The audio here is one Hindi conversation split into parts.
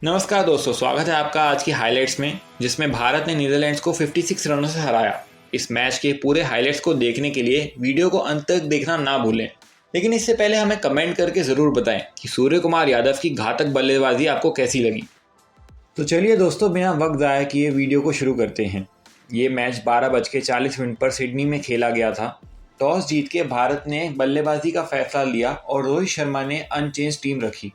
नमस्कार दोस्तों, स्वागत है आपका आज की हाइलाइट्स में, जिसमें भारत ने नीदरलैंड्स को 56 रनों से हराया। इस मैच के पूरे हाइलाइट्स को देखने के लिए वीडियो को अंत तक देखना ना भूलें। लेकिन इससे पहले हमें कमेंट करके ज़रूर बताएं कि सूर्य कुमार यादव की घातक बल्लेबाजी आपको कैसी लगी। तो चलिए दोस्तों, बिना वक्त ज़ाया किए वीडियो को शुरू करते हैं। ये मैच 12:40 पर सिडनी में खेला गया था। टॉस जीत के भारत ने बल्लेबाजी का फैसला लिया और रोहित शर्मा ने अनचेंज टीम रखी।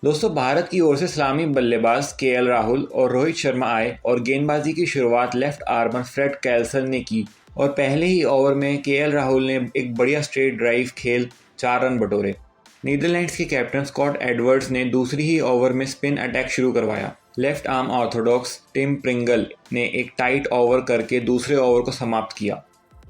दोस्तों, भारत की ओर से सलामी बल्लेबाज केएल राहुल और रोहित शर्मा आए और गेंदबाजी की शुरुआत लेफ्ट आर्मर फ्रेड कैल्सन ने की और पहले ही ओवर में केएल राहुल ने एक बढ़िया स्ट्रेट ड्राइव खेल 4 रन बटोरे। नीदरलैंड्स के कैप्टन स्कॉट एडवर्ड्स ने दूसरी ही ओवर में स्पिन अटैक शुरू करवाया। Left arm orthodox Tim Pringle ने एक टाइट ओवर करके दूसरे ओवर को समाप्त किया।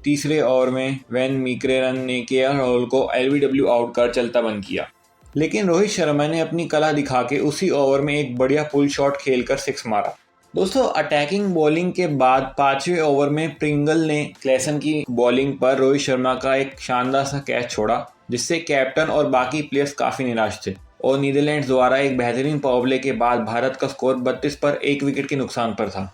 तीसरे ओवर में वैन मिक्रेरन ने केएल राहुल को एलबीडब्ल्यू आउट कर चलता बंद किया, लेकिन रोहित शर्मा ने अपनी कला दिखा के उसी ओवर में एक बढ़िया पुल शॉट खेलकर 6 मारा। दोस्तों, अटैकिंग बॉलिंग के बाद 5वें ओवर में प्रिंगल ने क्लेसन की बॉलिंग पर रोहित शर्मा का एक शानदार सा कैच छोड़ा, जिससे कैप्टन और बाकी प्लेयर्स काफी निराश थे और नीदरलैंड्स द्वारा एक बेहतरीन पावर प्ले के बाद भारत का स्कोर 32 पर 1 विकेट के नुकसान पर था।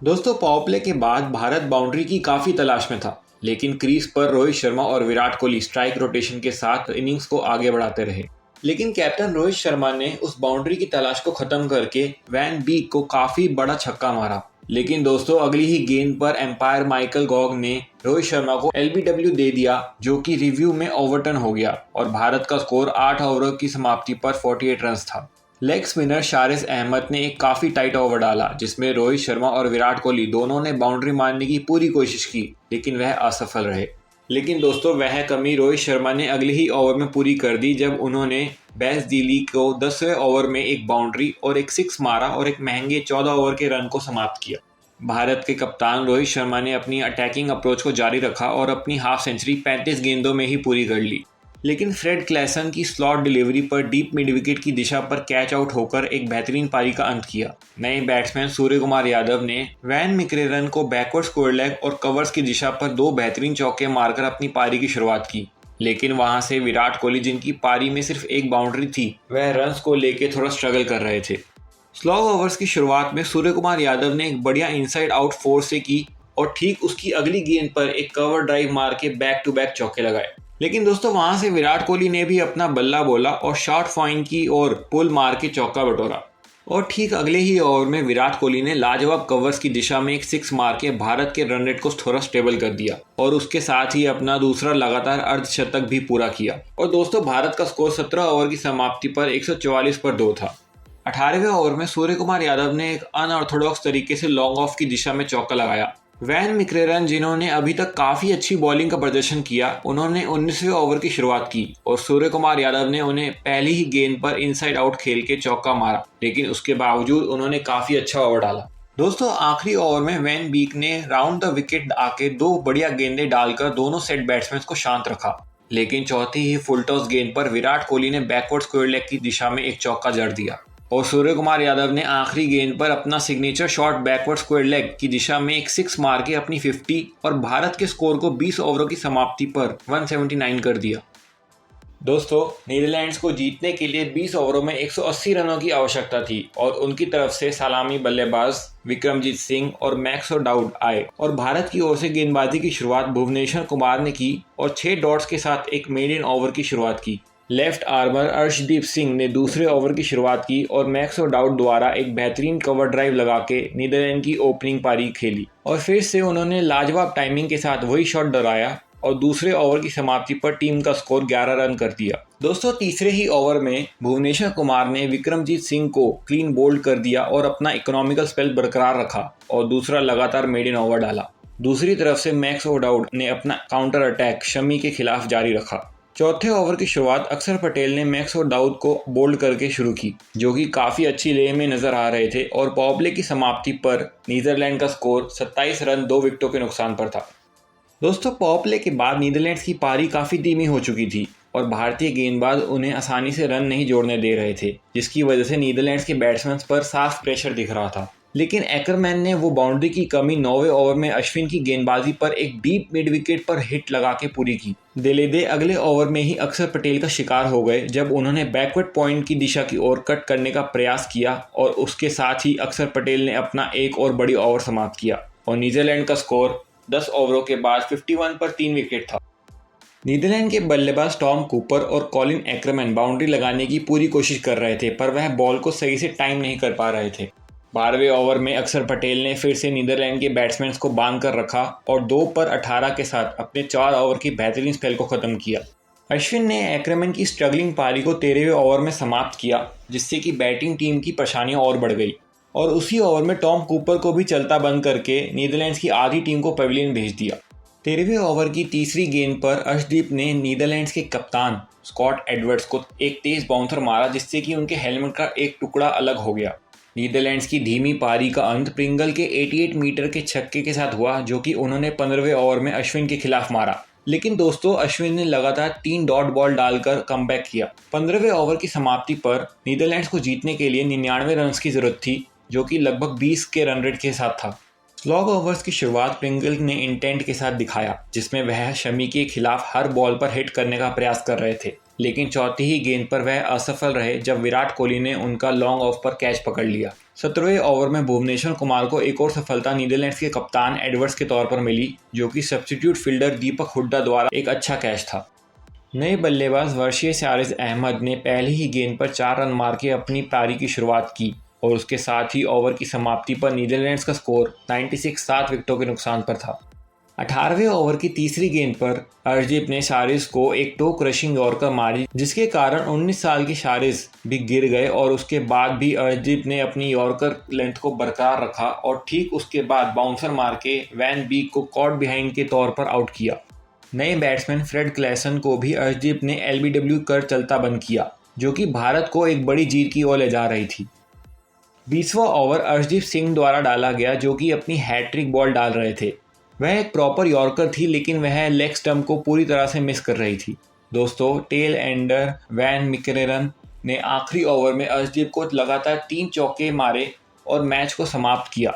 दोस्तों, पावर प्ले के बाद भारत बाउंड्री की काफी तलाश में था, लेकिन क्रीज पर रोहित शर्मा और विराट कोहली स्ट्राइक रोटेशन के साथ इनिंग्स को आगे बढ़ाते रहे। लेकिन कैप्टन रोहित शर्मा ने उस बाउंड्री की तलाश को खत्म करके वैन बीक को काफी बड़ा छक्का मारा। लेकिन दोस्तों, अगली ही गेंद पर एम्पायर माइकल गॉग ने रोहित शर्मा को एलबीडब्ल्यू दे दिया, जो कि रिव्यू में ओवरटर्न हो गया और भारत का स्कोर 8 ओवरों की समाप्ति पर 48 रन था। लेग स्पिनर शारिस अहमद ने एक काफी टाइट ओवर डाला, जिसमें रोहित शर्मा और विराट कोहली दोनों ने बाउंड्री मारने की पूरी कोशिश की, लेकिन वह असफल रहे। लेकिन दोस्तों, वह कमी रोहित शर्मा ने अगले ही ओवर में पूरी कर दी, जब उन्होंने बैस दिली को 10वें ओवर में एक बाउंड्री और एक 6 मारा और एक महंगे 14 ओवर के रन को समाप्त किया। भारत के कप्तान रोहित शर्मा ने अपनी अटैकिंग अप्रोच को जारी रखा और अपनी हाफ सेंचुरी 35 गेंदों में ही पूरी कर ली। लेकिन फ्रेड क्लेसन की स्लॉट डिलीवरी पर डीप मिड विकेट की दिशा पर कैच आउट होकर एक बेहतरीन पारी का अंत किया। नए बैट्समैन सूर्य कुमार यादव ने वैन मिक्रेरन को बैकवर्ड स्क्वायर लेग और कवर्स की दिशा पर 2 बेहतरीन चौके मारकर अपनी पारी की शुरुआत की। लेकिन वहां से विराट कोहली, जिनकी पारी में सिर्फ एक बाउंड्री थी, वह रन्स को लेकर थोड़ा स्ट्रगल कर रहे थे। स्लो ओवर्स की शुरुआत में सूर्य कुमार यादव ने एक बढ़िया इनसाइड आउट 4 से की और ठीक उसकी अगली गेंद पर एक कवर ड्राइव मार के बैक टू बैक चौके लगाए। लेकिन दोस्तों, वहां से विराट कोहली ने भी अपना बल्ला बोला और शॉर्ट पॉइंट की और पुल मार के चौका बटोरा और ठीक अगले ही ओवर में विराट कोहली ने लाजवाब कवर्स की दिशा में एक 6 मार के भारत के रन रेट को थोड़ा स्टेबल कर दिया और उसके साथ ही अपना दूसरा लगातार अर्धशतक भी पूरा किया। और दोस्तों, भारत का स्कोर 17 ओवर की समाप्ति पर 144 पर 2 था। 18वें ओवर में सूर्य कुमार यादव ने एक अनऑर्थोडॉक्स तरीके से लॉन्ग ऑफ की दिशा में चौका लगाया। वैन मिक्रेरन, जिन्होंने अभी तक काफी अच्छी बॉलिंग का प्रदर्शन किया, उन्होंने 19वें ओवर की शुरुआत की और सूर्य कुमार यादव ने उन्हें पहली ही गेंद पर इनसाइड आउट खेल के चौका मारा, लेकिन उसके बावजूद उन्होंने काफी अच्छा ओवर डाला। दोस्तों, आखिरी ओवर में वैन बीक ने राउंड द विकेट आके 2 बढ़िया गेंदें डालकर दोनों सेट बैट्समैन को शांत रखा, लेकिन चौथी ही फुल टॉस गेंद पर विराट कोहली ने बैकवर्ड स्क्वायर लेग की दिशा में एक चौका जड़ दिया और सूर्य कुमार यादव ने आखिरी गेंद पर अपना signature shot backward square leg की दिशा में एक 6 मार के अपनी 50 और भारत के स्कोर को 20 ओवरों की समाप्ति पर 179 कर दिया। दोस्तों, नीदरलैंड्स को जीतने के लिए 20 ओवरों में 180 रनों की आवश्यकता थी और उनकी तरफ से सलामी बल्लेबाज विक्रमजीत सिंह और मैक्स ओडाउड आए और भारत की ओर से गेंदबाजी की शुरुआत भुवनेश्वर कुमार ने की और 6 डॉट्स के साथ एक मेडन ओवर की शुरुआत की। लेफ्ट आर्मर अर्शदीप सिंह ने दूसरे ओवर की शुरुआत की और मैक्स ओडाउड द्वारा एक बेहतरीन कवर ड्राइव लगा के नीदरलैंड की ओपनिंग पारी खेली और फिर से उन्होंने लाजवाब टाइमिंग के साथ वही शॉट डराया और दूसरे ओवर की समाप्ति पर टीम का स्कोर 11 रन कर दिया। दोस्तों, तीसरे ही ओवर में भुवनेश्वर कुमार ने विक्रमजीत सिंह को क्लीन बोल्ड कर दिया और अपना इकोनॉमिकल स्पेल बरकरार रखा और दूसरा लगातार मेडन ओवर डाला। दूसरी तरफ से मैक्स ओडाउड ने अपना काउंटर अटैक शमी के खिलाफ जारी रखा। चौथे ओवर की शुरुआत अक्षर पटेल ने मैक्स ओडाउड को बोल्ड करके शुरू की, जो कि काफी अच्छी लेह में नजर आ रहे थे और पावर प्ले की समाप्ति पर नीदरलैंड का स्कोर 27 रन 2 विकेटों के नुकसान पर था। दोस्तों, पावर प्ले के बाद नीदरलैंड्स की पारी काफी धीमी हो चुकी थी और भारतीय गेंदबाज उन्हें आसानी से रन नहीं जोड़ने दे रहे थे, जिसकी वजह से नीदरलैंड्स के बैट्समैन पर साफ प्रेशर दिख रहा था। लेकिन एक्करमैन ने वो बाउंड्री की कमी 9वें ओवर में अश्विन की गेंदबाजी पर एक डीप मिड विकेट पर हिट लगा के पूरी की। दिलेदे अगले ओवर में ही अक्षर पटेल का शिकार हो गए जब उन्होंने बैकवर्ड पॉइंट की दिशा की ओर कट करने का प्रयास किया और उसके साथ ही अक्षर पटेल ने अपना एक और बड़ी ओवर समाप्त किया और नीदरलैंड का स्कोर 10 ओवरों के बाद 51 पर 3 विकेट था। नीदरलैंड के बल्लेबाज टॉम कूपर और कॉलिन एक्करमैन बाउंड्री लगाने की पूरी कोशिश कर रहे थे, पर वह बॉल को सही से टाइम नहीं कर पा रहे थे। 12वें ओवर में अक्षर पटेल ने फिर से नीदरलैंड के बैट्समैन को बांध कर रखा और 2 पर 18 के साथ अपने 4 ओवर की बेहतरीन स्पेल को खत्म किया। अश्विन ने एक्करमैन की स्ट्रगलिंग पारी को 13वें ओवर में समाप्त किया, जिससे कि बैटिंग टीम की परेशानियां और बढ़ गई और उसी ओवर में टॉम कूपर को भी चलता बंद करके नीदरलैंड्स की आधी टीम को पवेलियन भेज दिया। 13वें ओवर की तीसरी गेंद पर अर्शदीप ने नीदरलैंड्स के कप्तान स्कॉट एडवर्ड्स को एक तेज बाउंसर मारा, जिससे कि उनके हेलमेट का एक टुकड़ा अलग हो गया। नीदरलैंड्स की धीमी पारी का अंत प्रिंगल के 88 मीटर के छक्के के साथ हुआ, जो कि उन्होंने 15वें ओवर में अश्विन के खिलाफ मारा। लेकिन दोस्तों, अश्विन ने लगातार 3 डॉट बॉल डालकर कमबैक किया। 15वें ओवर की समाप्ति पर नीदरलैंड्स को जीतने के लिए 99 रन की जरूरत थी, जो कि लगभग 20 के रन रेट के साथ था। स्लॉग ओवर्स की शुरुआत प्रिंगल ने इंटेंट के साथ दिखाया, जिसमें वह शमी के खिलाफ हर बॉल पर हिट करने का प्रयास कर रहे थे, लेकिन चौथी ही गेंद पर वह असफल रहे जब विराट कोहली ने उनका लॉन्ग ऑफ पर कैच पकड़ लिया। 17वें ओवर में भुवनेश्वर कुमार को एक और सफलता नीदरलैंड्स के कप्तान एडवर्ड्स के तौर पर मिली, जो कि सब्स्टिट्यूट फील्डर दीपक हुड्डा द्वारा एक अच्छा कैच था। नए बल्लेबाज वर्षीय सारिज अहमद ने पहली ही गेंद पर 4 रन मार के अपनी पारी की शुरुआत की और उसके साथ ही ओवर की समाप्ति पर नीदरलैंड्स का स्कोर 96 7 विकेटों के नुकसान पर था। 18वें ओवर की तीसरी गेंद पर अर्शदीप ने शारिज को एक टो क्रशिंग यॉर्कर मारी, जिसके कारण 19 साल की शारिज भी गिर गए और उसके बाद भी अर्शदीप ने अपनी यॉर्कर लेंथ को बरकरार रखा और ठीक उसके बाद बाउंसर मार के वैन बीक को कॉट बिहाइंड के तौर पर आउट किया। नए बैट्समैन फ्रेड क्लेसन को भी अर्शदीप ने LBW कर चलता बंद किया, जो कि भारत को एक बड़ी जीत की ओर ले जा रही थी। 20वां ओवर अर्शदीप सिंह द्वारा डाला गया, जो कि अपनी हैट्रिक बॉल डाल रहे थे। वह एक प्रॉपर यॉर्कर थी, लेकिन वह लेग स्टंप को पूरी तरह से मिस कर रही थी। दोस्तों, टेल एंडर वैन मिकेरेरन ने आखिरी ओवर में अर्शदीप को लगातार 3 चौके मारे और मैच को समाप्त किया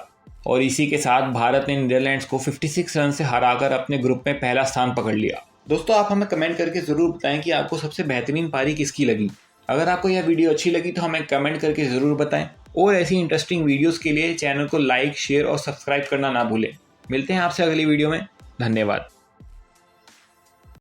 और इसी के साथ भारत ने नीदरलैंड्स को 56 रन से हराकर अपने ग्रुप में पहला स्थान पकड़ लिया। दोस्तों, आप हमें कमेंट करके ज़रूर बताएं कि आपको सबसे बेहतरीन पारी किसकी लगी। अगर आपको यह वीडियो अच्छी लगी तो हमें कमेंट करके ज़रूर बताएं और ऐसी इंटरेस्टिंग वीडियोस के लिए चैनल को लाइक, शेयर और सब्सक्राइब करना ना भूलें। मिलते हैं आपसे अगली वीडियो में। धन्यवाद।